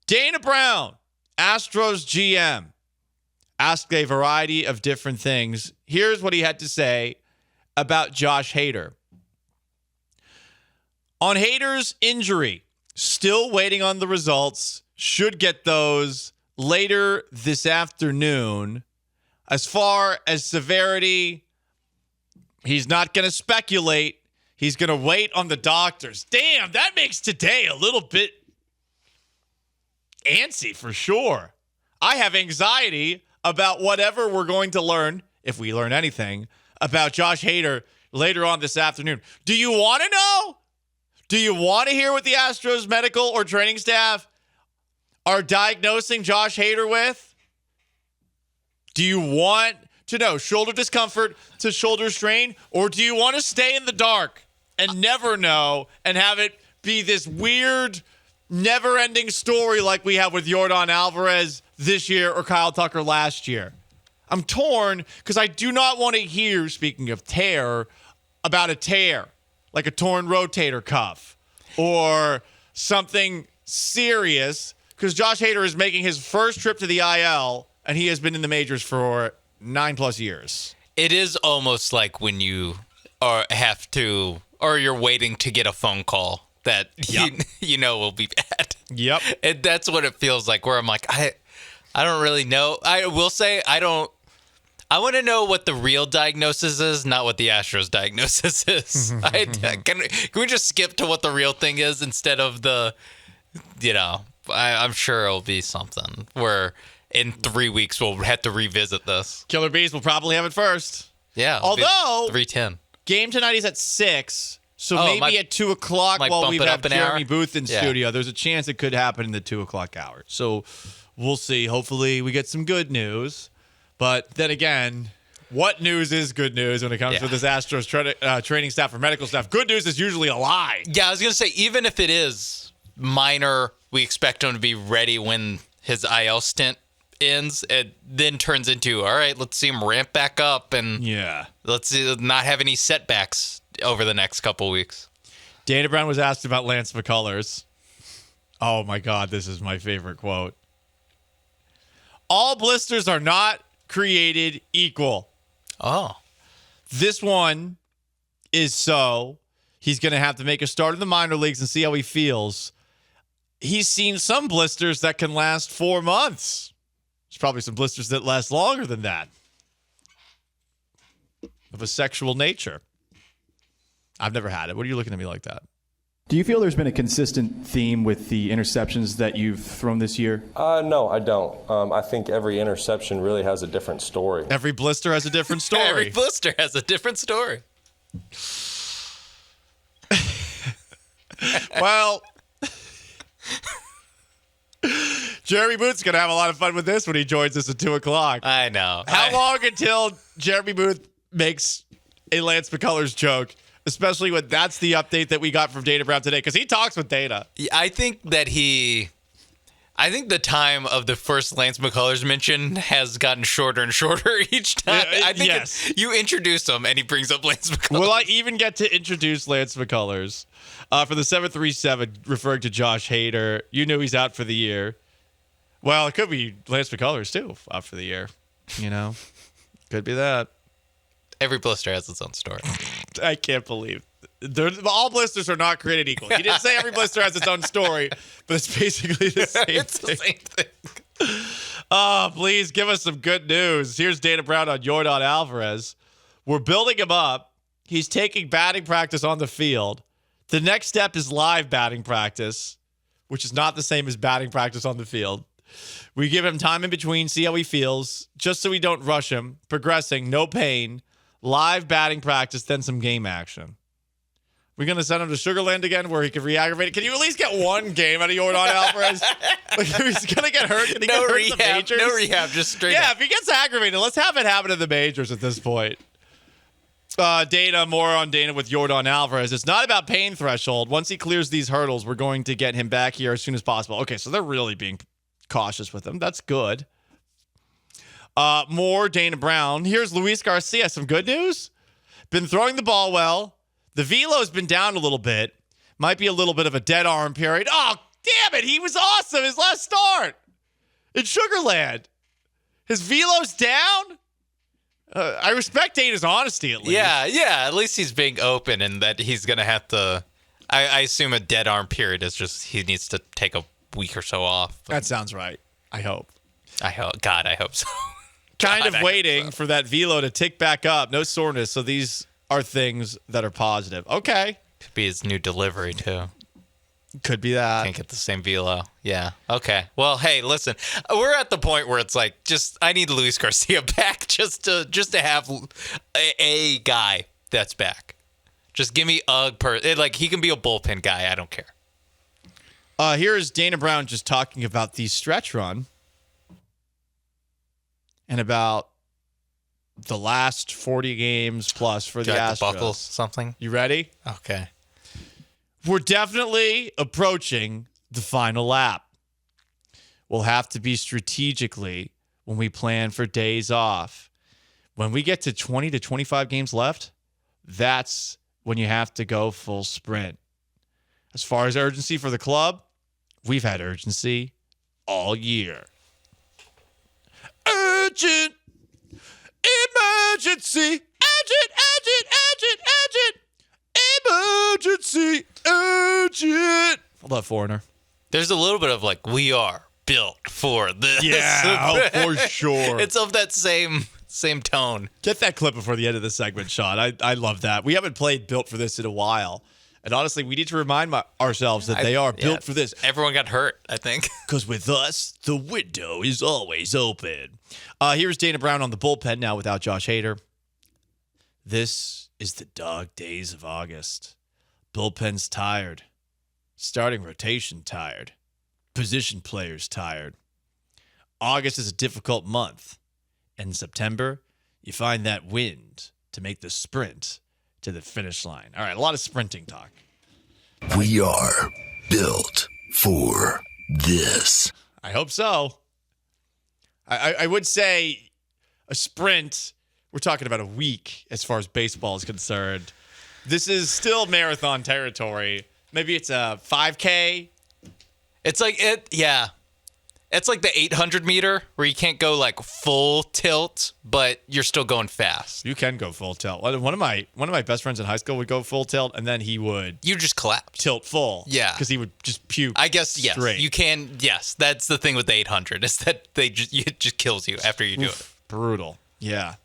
Dana Brown, Astros GM, asked a variety of different things. Here's what he had to say about Josh Hader. On Hader's injury, still waiting on the results. Should get those later this afternoon. As far as severity, he's not going to speculate. He's going to wait on the doctors. Damn, that makes today a little bit antsy for sure. I have anxiety about whatever we're going to learn, if we learn anything, about Josh Hader later on this afternoon. Do you want to know? Do you want to hear what the Astros medical or training staff are diagnosing Josh Hader with? Do you want to know shoulder discomfort to shoulder strain, or do you want to stay in the dark and never know and have it be this weird, never-ending story like we have with Yordan Alvarez this year or Kyle Tucker last year? I'm torn because I do not want to hear, speaking of tear, about a tear, like a torn rotator cuff or something serious, because Josh Hader is making his first trip to the IL, and he has been in the majors for 9+ years. It is almost like when you you're waiting to get a phone call that you know will be bad. Yep. And that's what it feels like, where I'm like, I don't really know. I will say I want to know what the real diagnosis is, not what the Astros diagnosis is. Can we just skip to what the real thing is instead of the, I'm sure it'll be something where in 3 weeks we'll have to revisit this. Killer Bees will probably have it first. Yeah. Although 3:10. Game tonight is at 6, so maybe at 2 o'clock might while bump we it have up an Jeremy hour. Booth in Yeah. studio. There's a chance it could happen in the 2 o'clock hour. So we'll see. Hopefully we get some good news. But then again, what news is good news when it comes to this Astros training staff or medical staff? Good news is usually a lie. Yeah, I was going to say, even if it is minor, we expect him to be ready when his IL stint ends. It then turns into, all right, let's see him ramp back up and let's not have any setbacks over the next couple weeks. Dana Brown was asked about Lance McCullers. Oh, my God, this is my favorite quote. All blisters are not created equal. Oh. This one is so. He's going to have to make a start in the minor leagues and see how he feels. He's seen some blisters that can last 4 months. There's probably some blisters that last longer than that. Of a sexual nature. I've never had it. What are you looking at me like that? Do you feel there's been a consistent theme with the interceptions that you've thrown this year? No, I don't. I think every interception really has a different story. Every blister has a different story. Every blister has a different story. Well, Jeremy Booth's going to have a lot of fun with this when he joins us at 2 o'clock. I know. How long until Jeremy Booth makes a Lance McCullers joke? Especially when that's the update that we got from Dana Brown today, because he talks with Dana. I think the time of the first Lance McCullers mention has gotten shorter and shorter each time. I think you introduce him and he brings up Lance McCullers. Will I even get to introduce Lance McCullers? For the 737, referring to Josh Hader, you knew he's out for the year. Well, it could be Lance McCullers, too, out for the year. Could be that. Every blister has its own story. I can't believe all blisters are not created equal. He didn't say every blister has its own story, but it's basically the same It's thing. the same thing. Oh, please give us some good news. Here's Dana Brown on Yordan Alvarez. We're building him up. He's taking batting practice on the field. The next step is live batting practice, which is not the same as batting practice on the field. We give him time in between, see how he feels, just so we don't rush him. Progressing, no pain. Live batting practice, then some game action. We're going to send him to Sugarland again where he can re-aggravate it. Can you at least get one game out of Jordan Alvarez? Like, if he's going to get hurt, can he get hurt in the majors? No rehab, just straight up. If he gets aggravated, let's have it happen in the majors at this point. Dana, more on Dana with Yordan Alvarez. It's not about pain threshold. Once he clears these hurdles, we're going to get him back here as soon as possible. Okay, so they're really being cautious with him. That's good. More Dana Brown. Here's Luis Garcia. Some good news. Been throwing the ball well. The velo's been down a little bit. Might be a little bit of a dead arm period. Oh, damn it. He was awesome his last start in Sugarland. His velo's down. I respect Dana's honesty at least. Yeah. At least he's being open and that he's going to have to. I assume a dead arm period is just he needs to take a week or so off. That sounds right. I hope. I hope so. Kind of waiting for that velo to tick back up. No soreness. So these are things that are positive. Okay. Could be his new delivery, too. Could be that. Can't get the same velo. Yeah. Okay. Well, hey, listen. We're at the point where it's like, I need Luis Garcia back just to have a guy that's back. Just give me he can be a bullpen guy. I don't care. Here's Dana Brown just talking about the stretch run and about the last 40 games plus for the Astros. Buckle something. You ready? Okay. We're definitely approaching the final lap. We'll have to be strategically when we plan for days off. When we get to 20 to 25 games left, that's when you have to go full sprint. As far as urgency for the club, we've had urgency all year. Urgent, emergency, urgent, emergency, urgent. I love Foreigner. There's a little bit of we are built for this. Yeah, for sure. It's of that same tone. Get that clip before the end of the segment, Sean. I love that. We haven't played Built for This in a while. And honestly, we need to remind ourselves that they are built for this. Everyone got hurt, I think. Because with us, the window is always open. Here's Dana Brown on the bullpen now without Josh Hader. This is the dog days of August. Bullpen's tired. Starting rotation tired. Position players tired. August is a difficult month. In September, you find that wind to make the sprint to the finish line. All right, a lot of sprinting talk. We are built for this. I hope so. I would say a sprint, we're talking about a week as far as baseball is concerned. This is still marathon territory. Maybe it's a 5K. It's It's like the 800 meter where you can't go full tilt, but you're still going fast. You can go full tilt. One of my best friends in high school would go full tilt, and then he would You just collapse. tilt full. Yeah. Because he would just puke. I guess, yes. straight. You can, that's the thing with the 800 is that it just kills you after you do it. Brutal. Yeah.